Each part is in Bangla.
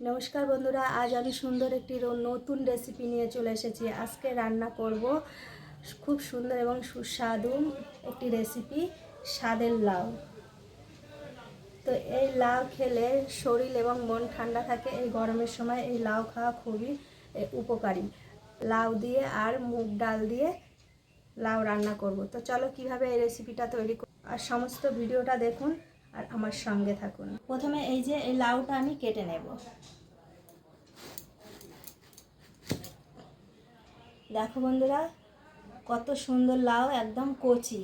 নমস্কার বন্ধুরা, আজ আমি সুন্দর একটি নতুন রেসিপি নিয়ে চলে এসেছি। আজকে রান্না করব খুব সুন্দর এবং সুস্বাদু একটি রেসিপি, স্বাদের লাউ। তো এই লাউ খেলে শরীর এবং মন ঠান্ডা থাকে। এই গরমের সময় এই লাউ খাওয়া খুবই উপকারী। লাউ দিয়ে আর মুগ ডাল দিয়ে লাউ রান্না করব। তো চলো কিভাবে এই রেসিপিটা তৈরি করব আর সমস্ত ভিডিওটা দেখুন আর আমার সঙ্গে থাকুন। প্রথমে এই যে এই লাউটা আমি কেটে নেব। দেখো বন্ধুরা, কত সুন্দর লাউ, একদম কচি,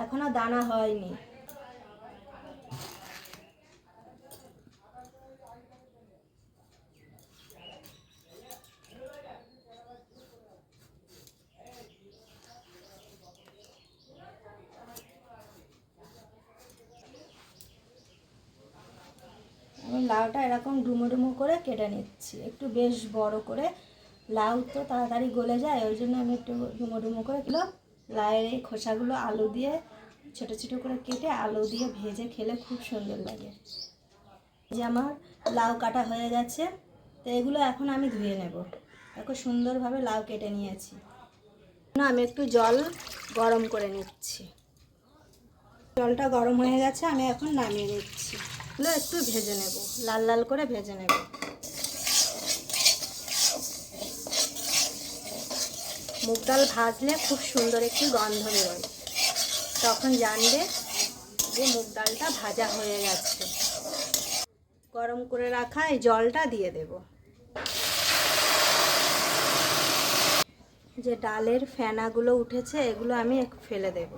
এখনো দানা হয়নি। আমি লাউটা এরকম ডুমো ডুমো করে কেটে নিচ্ছি, একটু বেশ বড় করে। লাউ তো তাড়াতাড়ি গলে যায়, ওই জন্য আমি একটু ডুমো ডুমো করে কিলো লাউয়ের এই খোসাগুলো আলু দিয়ে ছোটো ছোটো করে কেটে আলু দিয়ে ভেজে খেলে খুব সুন্দর লাগে। যে আমার লাউ কাটা হয়ে গেছে, তো এগুলো এখন আমি ধুয়ে নেব। দেখো সুন্দরভাবে লাউ কেটে নিয়েছি। আমি একটু জল গরম করে নিচ্ছি। জলটা গরম হয়ে গেছে, আমি এখন নামিয়ে নিচ্ছি। এগুলো একটু ভেজে নেব, লাল লাল করে ভেজে নেব। মুগ ডাল ভাজলে খুব সুন্দর একটি গন্ধ বেরোয়, তখন জানবে যে মুগ ডালটা ভাজা হয়ে গেছে। গরম করে রাখা এই জলটা দিয়ে দেব। যে ডালের ফেনাগুলো উঠেছে এগুলো আমি ফেলে দেব।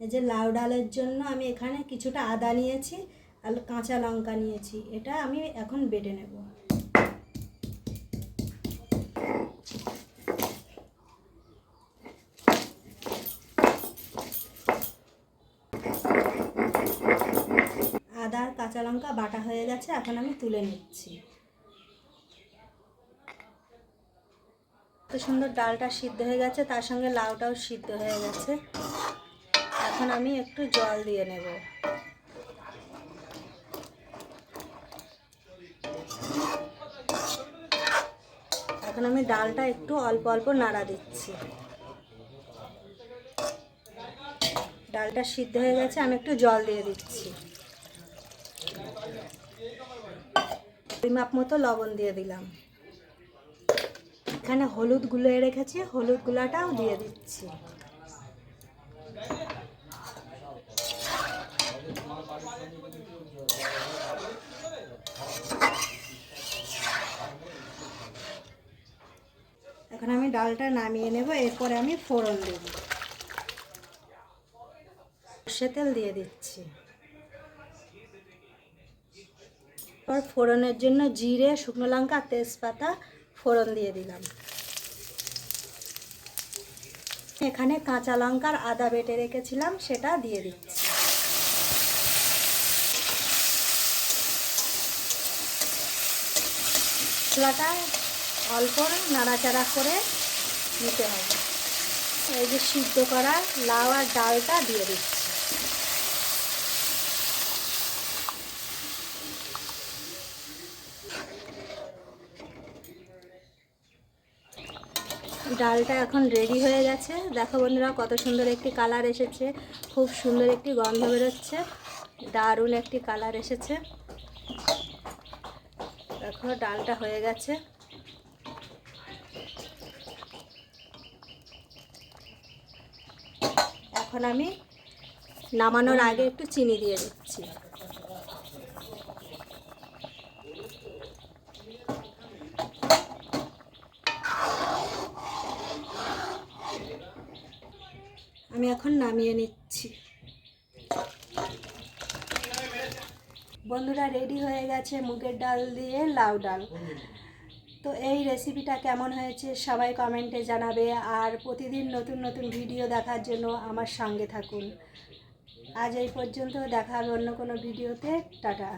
এই যে লাউ ডালের জন্য আমি এখানে কিছুটা আদা নিয়েছি আর কাঁচা লঙ্কা নিয়েছি, এটা আমি এখন বেটে নেব। আদা আর কাঁচা লঙ্কা বাটা হয়ে গেছে, এখন আমি তুলে নিচ্ছি। কত সুন্দর ডালটা সিদ্ধ হয়ে গেছে, তার সঙ্গে লাউটাও সিদ্ধ হয়ে গেছে। এখন আমি একটু জল দিয়ে নেব। এখন আমি ডালটা একটু অল্প অল্প নাড়া দিচ্ছি। ডালটা সিদ্ধ হয়ে গেছে, আমি একটু জল দিয়ে দিচ্ছি। পরিমাপ মতো লবণ দিয়ে দিলাম। এখানে হলুদ গুলে রেখেছি, হলুদ গুলাটাও দিয়ে দিচ্ছি। এখন আমি ডালটা নামিয়ে নেব, এরপরে আমি ফোড়ন দেব। সর্ষে তেল দিয়ে দিচ্ছি। এরপর ফোড়নের জন্য জিরে, শুকনো লঙ্কা, তেজপাতা ফোড়ন দিয়ে দিলাম। এখানে কাঁচা লঙ্কার আদা বেটে রেখেছিলাম, সেটা দিয়ে দিচ্ছি। মশলাটা অল্প নাড়াচাড়া করে নিতে হবে। এই যে সিদ্ধ করা লাউ আর ডালটা দিয়ে দিচ্ছি। ডালটা এখন রেডি হয়ে গেছে। দেখো বন্ধুরা, কত সুন্দর একটি কালার এসেছে, খুব সুন্দর একটি গন্ধ বেরোচ্ছে, দারুণ একটি কালার এসেছে। দেখো ডালটা হয়ে গেছে। এখন আমি নামানোর আগে একটু চিনি দিয়ে দিচ্ছি। আমি এখন নামিয়ে নিচ্ছি। বন্ধুরা, রেডি হয়ে গেছে মুগের ডাল দিয়ে লাউ ডাল। তো এই রেসিপিটা কেমন হয়েছে সবাই কমেন্টে জানাবে, আর প্রতিদিন নতুন নতুন ভিডিও দেখার জন্য আমার সঙ্গে থাকুন। আজ এই পর্যন্ত, দেখা হবে অন্য কোনো ভিডিওতে। টাটা।